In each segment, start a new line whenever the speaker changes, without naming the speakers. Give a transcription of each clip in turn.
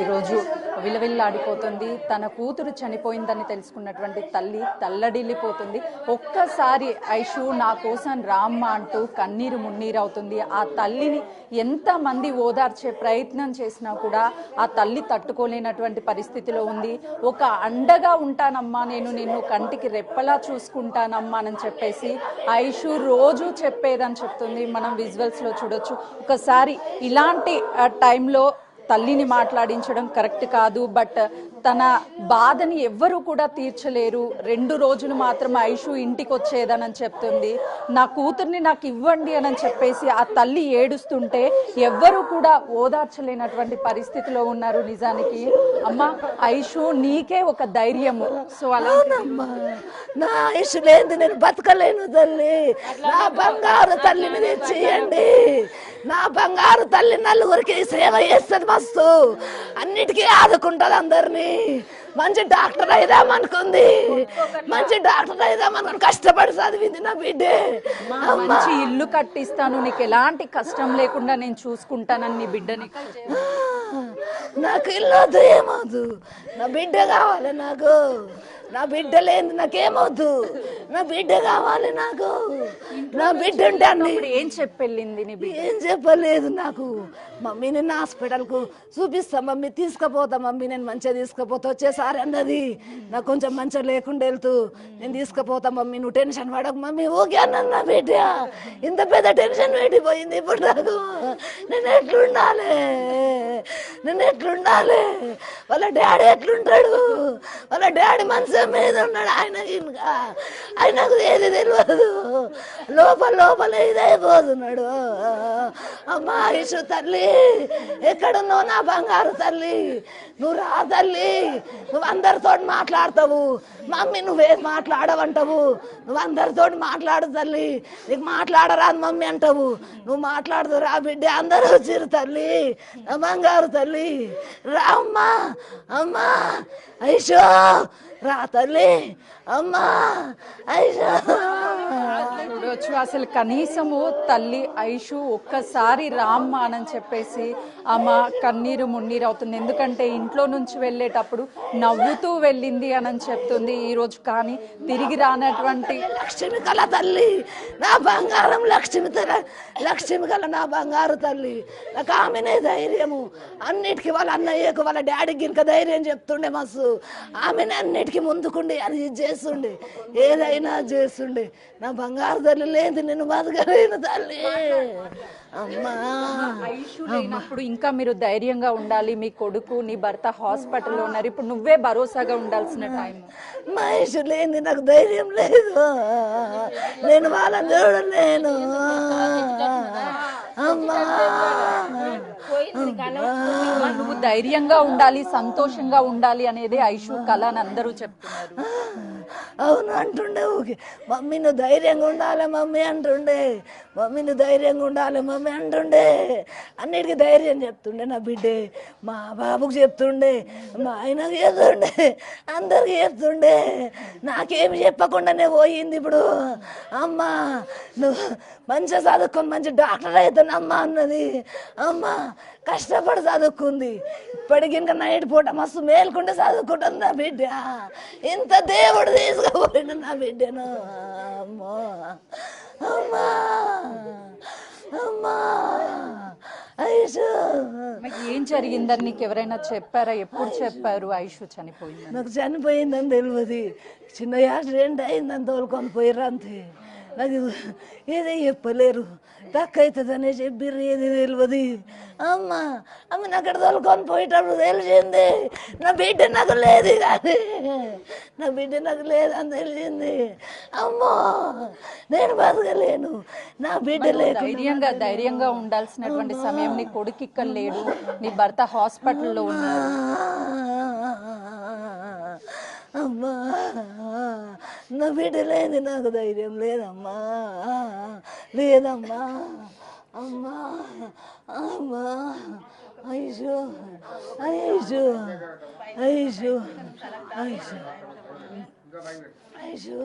ఈరోజు విలవిల్లాడిపోతుంది. తన కూతురు చనిపోయిందని తెలుసుకున్నటువంటి తల్లి తల్లడిల్లిపోతుంది. ఒక్కసారి ఐషు నా కోసం రామ్మ అంటూ కన్నీరు మున్నీరు అవుతుంది. ఆ తల్లిని ఎంతమంది ఓదార్చే ప్రయత్నం చేసినా కూడా ఆ తల్లి తట్టుకోలేనటువంటి పరిస్థితిలో ఉంది. ఒక అండగా ఉంటానమ్మా, నేను నిన్ను కంటికి రెప్పలా చూసుకుంటానమ్మా అని చెప్పేసి ఐషు రోజు చెప్పేదని చెప్తుంది. మనం విజువల్స్ లో చూడొచ్చు. ఒకసారి ఇలాంటి టైంలో తల్లిని మాట్లాడించడం కరెక్ట్ కాదు. బట్ తన బాధని ఎవ్వరూ కూడా తీర్చలేరు. 2 రోజులు మాత్రం ఐషు ఇంటికి వచ్చేదనని చెప్తుంది. నా కూతుర్ని నాకు ఇవ్వండి అని చెప్పేసి ఆ తల్లి ఏడుస్తుంటే ఎవ్వరూ కూడా ఓదార్చలేనటువంటి పరిస్థితిలో ఉన్నారు. నిజానికి అమ్మ ఐషు నీకే ఒక ధైర్యము. సో అలా
నా ఐషు లేదు, నేను బతకలేను తల్లి. నా బంగారు తల్లిని తెచ్చియండి. నా బంగారు తల్లి నలుగురికి సేవ చేస్తుంది, మస్తు అన్నిటికీ ఆదుకుంటది అందరినీ. మంచి డాక్టర్ అయిదామనుకుంది, మంచి డాక్టర్ అయిదామనుకుని కష్టపడి చదివింది నా బిడ్డే.
మంచి ఇల్లు కట్టిస్తాను, నీకు ఎలాంటి కష్టం లేకుండా నేను చూసుకుంటానని నీ బిడ్డని.
నాకు ఇల్లు వద్దు, ఏమవుదు, నా బిడ్డ కావాలి నాకు. నా బిడ్డ లేదు నాకేమవుద్దు, నా బిడ్డ కావాలి నాకు. నా బిడ్డ ఉంటే అన్ని
ఏం చెప్పెళ్ళింది?
ఏం చెప్పలేదు నాకు. మమ్మీ నేను హాస్పిటల్కు చూపిస్తా మమ్మీ, తీసుకుపోతా మమ్మీ, నేను మంచిగా తీసుకుపోతా వచ్చేసారి అన్నది. నాకు కొంచెం మంచిగా లేకుండా వెళ్తూ నేను తీసుకుపోతా మమ్మీ, నువ్వు టెన్షన్ పడకు మమ్మీ. ఓకే అన్నాను. నా బిడ్డ ఇంత పెద్ద టెన్షన్ పెట్టిపోయింది ఇప్పుడు నాకు. నేను ఎట్లుండాలి, నేను ఎట్లుండాలి? వాళ్ళ డాడీ ఎట్లుంటాడు? వాళ్ళ డాడీ మనసు మీద ఉన్నాడు. ఆయనకు ఏది తెలియదు, లోపల లోపల ఇదైపోతున్నాడు. అమ్మా ఐషు తల్లి ఎక్కడున్నావు నా బంగారు తల్లి? నువ్వు రా తల్లి, నువ్వు అందరితో మాట్లాడతావు మమ్మీ, నువ్వేది మాట్లాడవంటావు, నువ్వు అందరితో మాట్లాడు తల్లి, నీకు మాట్లాడరాదు మమ్మీ అంటావు, నువ్వు మాట్లాడదు రా బిడ్డ. అందరూ వచ్చిరు తల్లి, నా బంగారు తల్లి రా అమ్మా. అమ్మా ఐషు రా తల్లి, అమ్మా ఐషు.
చూడవచ్చు అసలు కనీసము తల్లి ఐషు ఒక్కసారి రామ్మ అని చెప్పేసి ఆమె కన్నీరు మున్నీరు అవుతుంది. ఎందుకంటే ఇంట్లో నుంచి వెళ్ళేటప్పుడు నవ్వుతూ వెళ్ళింది అని చెప్తుంది. ఈరోజు కానీ తిరిగి రానటువంటి
లక్ష్మి కల తల్లి, నా బంగారం లక్ష్మి లక్ష్మి కల నా బంగారు తల్లి. నాకు ఆమెనే ధైర్యము. అన్నిటికీ వాళ్ళ అన్నయ్యకు వాళ్ళ డాడీకి ఇంకా ధైర్యం చెప్తుండే మస్తు. ఆమెనే అన్నిటికీ ముందుకుండి అది చేస్తుండే, ఏదైనా చేస్తుండే. నా బంగారు తల్లి లేదు, నేను బతకలేను తల్లి. అమ్మా
ఐషు లేనప్పుడు ఇంకా మీరు ధైర్యంగా ఉండాలి. మీ కొడుకు నీ భర్త హాస్పిటల్లో ఉన్నారు, ఇప్పుడు నువ్వే భరోసాగా ఉండాల్సిన టైం.
మా ఐషు లేని నాకు ధైర్యం లేదు, నేను వాళ్ళని చూడలేను. అమ్మా
నువ్వు ధైర్యంగా ఉండాలి, సంతోషంగా ఉండాలి అనేది ఐషు కళ అని అందరూ చెప్తున్నారు.
అవును అంటుండే. ఓకే మమ్మీ నువ్వు ధైర్యంగా ఉండాలి మమ్మీ అంటుండే, మమ్మీ నువ్వు ధైర్యంగా ఉండాలి మమ్మీ అంటుండే. అన్నిటికీ ధైర్యం చెప్తుండే నా బిడ్డే. మా బాబుకు చెప్తుండే, మా ఆయనకు చెప్తుండే, అందరికి చెప్తుండే. నాకేమి చెప్పకుండానే పోయింది ఇప్పుడు. అమ్మ నువ్వు మంచిగా చదువుకొని మంచి డాక్టర్ అవుతానమ్మా అన్నది. అమ్మ కష్టపడి చదువుకుంది, ఇప్పటికి ఇంకా నైట్ పూట మస్తు మేల్కుంటే చదువుకుంటుంది నా బిడ్డ. ఇంత దేవుడు తీసుకుపోయిండు నా బిడ్డను. అమ్మా అమ్మా అమ్మా ఐషు.
ఏం జరిగిందని నీకు ఎవరైనా చెప్పారా? ఎప్పుడు చెప్పారు ఐషు చనిపోయింది?
నాకు చనిపోయిందని తెలియదు, చిన్న యాక్సిడెంట్ అయిందని తోలుకొని పోయారు అంతే. నాకు ఏదో చెప్పలేరు, తక్కువ అవుతుందనే చెప్పారు, ఏది తెలియదు. అమ్మ అమ్మ నాకు అక్కడ తోలుకొని పోయేటప్పుడు తెలిసింది నా బిడ్డ నాకు లేదు, కానీ నా బిడ్డ నాకు లేదని తెలిసింది. అమ్మో నేను బతకలేను, నా బిడ్డ లేదు.
ధైర్యంగా ఉండాల్సినటువంటి సమయం నీ కొడుకు ఇక్కడ లేడు, నీ భర్త హాస్పిటల్లో ఉన్నారు.
అమ్మా నా బిడ్డ లేదు, నాకు ధైర్యం లేదమ్మా, లేదమ్మా. అమ్మా అమ్మా ఐషు ఐషు ఐషు ఐషు ఐషు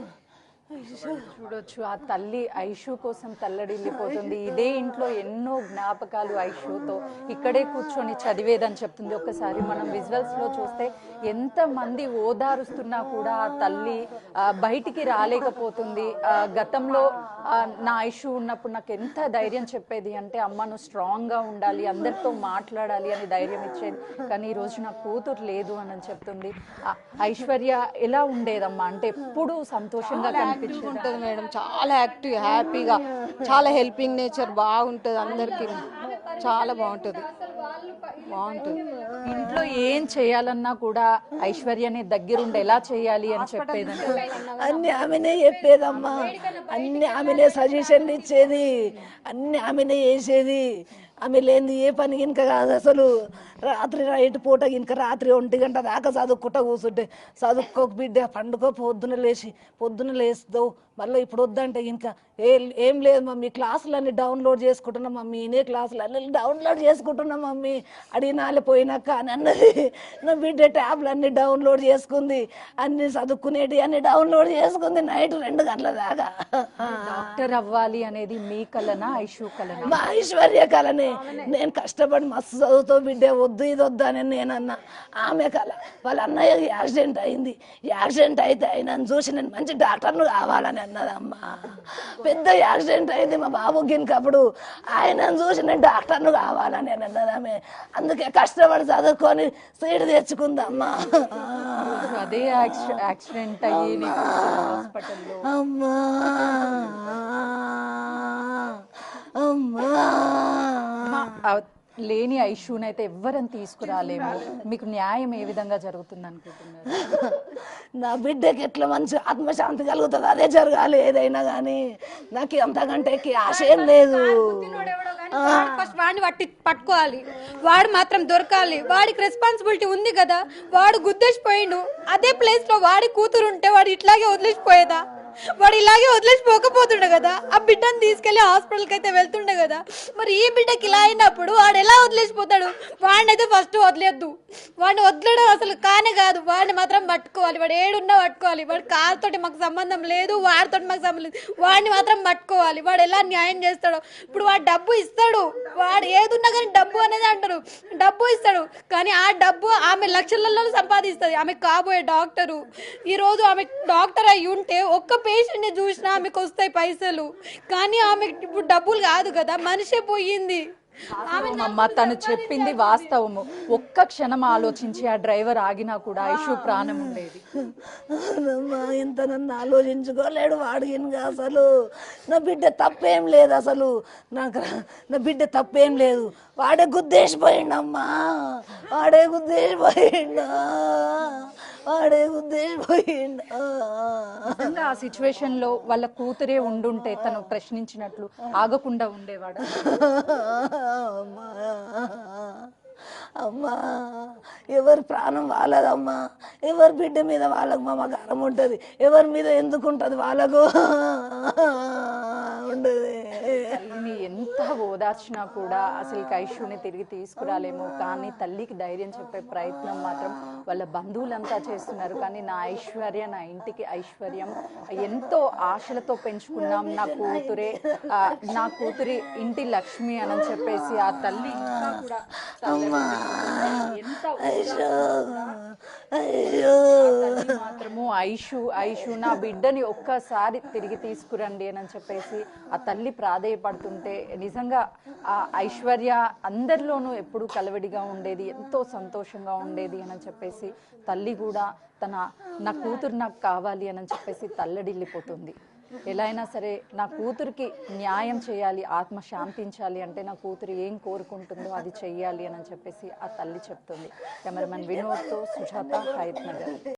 చూడొచ్చు ఆ తల్లి ఐషు కోసం తల్లడిల్లిపోతుంది. ఇదే ఇంట్లో ఎన్నో జ్ఞాపకాలు ఐషుతో, ఇక్కడే కూర్చొని చదివేదని చెప్తుంది. ఒక్కసారి మనం విజువల్స్ లో చూస్తే ఎంత మంది ఓదారుస్తున్నా కూడా ఆ తల్లి బయటికి రాలేకపోతుంది. గతంలో నా ఐషు ఉన్నప్పుడు నాకు ఎంత ధైర్యం చెప్పేది అంటే, అమ్మ నువ్వు స్ట్రాంగ్ గా ఉండాలి, అందరితో మాట్లాడాలి అని ధైర్యం ఇచ్చేది. కానీ ఈ రోజు నా కూతురు లేదు అని చెప్తుంది. ఐశ్వర్య ఎలా ఉండేదమ్మా అంటే ఎప్పుడు సంతోషంగా
ఉంటుంది మేడం, చాలా యాక్టివ్, హ్యాపీగా, చాలా హెల్పింగ్ నేచర్, బాగుంటుంది, అందరికి చాలా బాగుంటుంది.
ఇంట్లో ఏం చేయాలన్నా కూడా ఐశ్వర్యని దగ్గరుండి ఎలా చేయాలి అని చెప్పేదండి.
అన్ని ఆమెనే చెప్పేదమ్మా, అన్ని ఆమెనే సజెషన్లు ఇచ్చేది, అన్ని ఆమెనే చేసేది. ఆమె లేనిది ఏ పని గినక కాదు అసలు. రాత్రి నైట్ పూట గినక రాత్రి 1 గంట దాకా చదువుకుంటా కూర్చుంటే, చదువుకోక బిడ్డ పండుకో, పొద్దున లేస్తావు మళ్ళీ ఇప్పుడు వద్దంటే ఇంకా ఏం లేదు మమ్మీ, క్లాసులన్నీ డౌన్లోడ్ చేసుకుంటున్నా మమ్మీ, ఇనే క్లాసులు అన్నీ డౌన్లోడ్ చేసుకుంటున్నా మమ్మీ, అడిగినాలే పోయినాక అని అన్నది. నా బిడ్డ ట్యాబ్లు అన్నీ డౌన్లోడ్ చేసుకుంది, అన్ని చదువుకునేటి అన్ని డౌన్లోడ్ చేసుకుంది నైట్ 2 గంటల దాకా.
డాక్టర్ అవ్వాలి అనేది మీ కలనా ఐషు కలనా?
మా ఐశ్వర్య కలనే. నేను కష్టపడి మస్తు చదువుతో బిడ్డ, వద్దు ఇది వద్దు అని నేనన్నా. ఆమె కల. వాళ్ళ అన్నయ్య యాక్సిడెంట్ అయింది, యాక్సిడెంట్ అయితే ఆయనను చూసి నేను మంచి డాక్టర్ను కావాలని అన్నదమ్మా. పెద్ద యాక్సిడెంట్ అయింది మా బాబుకి అప్పుడు, ఆయనను చూసి నేను డాక్టర్ను కావాలని అన్నది ఆమె. అందుకే కష్టపడి చదువుకొని సీట్ తెచ్చుకుందమ్మా.
అదే యాక్సిడెంట్ అయ్యి హాస్పిటల్లో
అమ్మా అమ్మా
లేని ఐషునైతే ఎవ్వరని తీసుకురాలేము. మీకు న్యాయం ఏ విధంగా జరుగుతుంది అనుకుంటున్నారు?
నా బిడ్డకి ఎట్లా మంచి ఆత్మశాంతి కలుగుతుంది అదే జరగాలి ఏదైనా కానీ. నాకు అంతకంటే ఆశ ఏం లేదు.
ఫస్ట్ వాడిని పట్టుకోవాలి, వాడు మాత్రం దొరకాలి. వాడికి రెస్పాన్సిబిలిటీ ఉంది కదా, వాడు గుద్దేసిపోయిండు. అదే ప్లేస్ లో వాడి కూతురు ఉంటే వాడు ఇట్లాగే వదిలేసిపోయేదా? వాడు ఇలాగే వదిలేసిపోకపోతుండే కదా, ఆ బిడ్డను తీసుకెళ్లి హాస్పిటల్కి అయితే వెళ్తుండే కదా. మరి ఈ బిడ్డకి ఇలా అయినప్పుడు వాడు ఎలా వదిలేసిపోతాడు? వాడిని అయితే ఫస్ట్ వదిలేద్దు, వాడిని వదిలేయడం అసలు కానే కాదు. వాడిని మాత్రం పట్టుకోవాలి, వాడు ఏడున్నా పట్టుకోవాలి. వాడు కారుతోటి మాకు సంబంధం లేదు, వాడితో మాకు సంబంధం లేదు, వాడిని మాత్రం పట్టుకోవాలి. వాడు ఎలా న్యాయం చేస్తాడో. ఇప్పుడు వాడు డబ్బు ఇస్తాడు, వాడు ఏదున్నా కానీ డబ్బు అనేది అంటారు, డబ్బు ఇస్తాడు. కానీ ఆ డబ్బు ఆమె లక్షలలో సంపాదిస్తుంది. ఆమె కాబోయే డాక్టరు. ఈరోజు ఆమె డాక్టర్ అయి ఉంటే ఒక్క పేషెంట్ ని చూసినా ఆమెకు వస్తాయి పైసలు. కానీ ఆమె ఇప్పుడు డబ్బులు కాదు కదా, మనిషే పోయింది.
అమ్మ తను చెప్పింది వాస్తవము. ఒక్క క్షణం ఆలోచించి ఆ డ్రైవర్ ఆగినా కూడా ఐషు ప్రాణం ఉండేది.
ఇంత నన్ను ఆలోచించుకోలేడు వాడిగా. అసలు నా బిడ్డ తప్పేం లేదు, అసలు నాకు నా బిడ్డ తప్పేం లేదు. వాడే గుద్దేసిపోయిండమ్మా, వాడే గుద్దేసిపోయిండా.
ఆ సిచ్యువేషన్ లో వాళ్ళ కూతురే ఉండుంటే తను ప్రశ్నించినట్లు ఆగకుండా ఉండేవాడు.
అమ్మా ఎవరి ప్రాణం వాళ్ళదమ్మా, ఎవరి బిడ్డ మీద వాళ్ళకు మమకారం ఉంటుంది, ఎవరి మీద ఎందుకు ఉంటుంది వాళ్ళకు ఉండదు.
తల్లిని ఎంత ఓదార్చినా కూడా అసలు ఐషుని తిరిగి తీసుకురాలేము. కానీ తల్లికి ధైర్యం చెప్పే ప్రయత్నం మాత్రం వాళ్ళ బంధువులంతా చేస్తున్నారు. కానీ నా ఐశ్వర్య, నా ఇంటికి ఐశ్వర్యం, ఎంతో ఆశలతో పెంచుకున్నాం, నా కూతురే, నా కూతురి ఇంటి లక్ష్మి అని చెప్పేసి ఆ తల్లి కూడా మాత్రము ఐషు నా బిడ్డని ఒక్కసారి తిరిగి తీసుకురండి అని చెప్పేసి ఆ తల్లి ప్రాధేయపడుతుంటే నిజంగా ఆ ఐశ్వర్య అందరిలోనూ ఎప్పుడు కలవడిగా ఉండేది, ఎంతో సంతోషంగా ఉండేది అని చెప్పేసి తల్లి కూడా నా కూతురు నాకు కావాలి అని చెప్పేసి తల్లడిల్లిపోతుంది. ఎలా అయినా సరే నా కూతురికి న్యాయం చేయాలి, ఆత్మ శాంతించాలి అంటే నా కూతురు ఏం కోరుకుంటుందో అది చెయ్యాలి అని చెప్పేసి ఆ తల్లి చెప్తుంది. కెమెరామెన్ వినోద్తో సుజాత, హయత్ నగర్.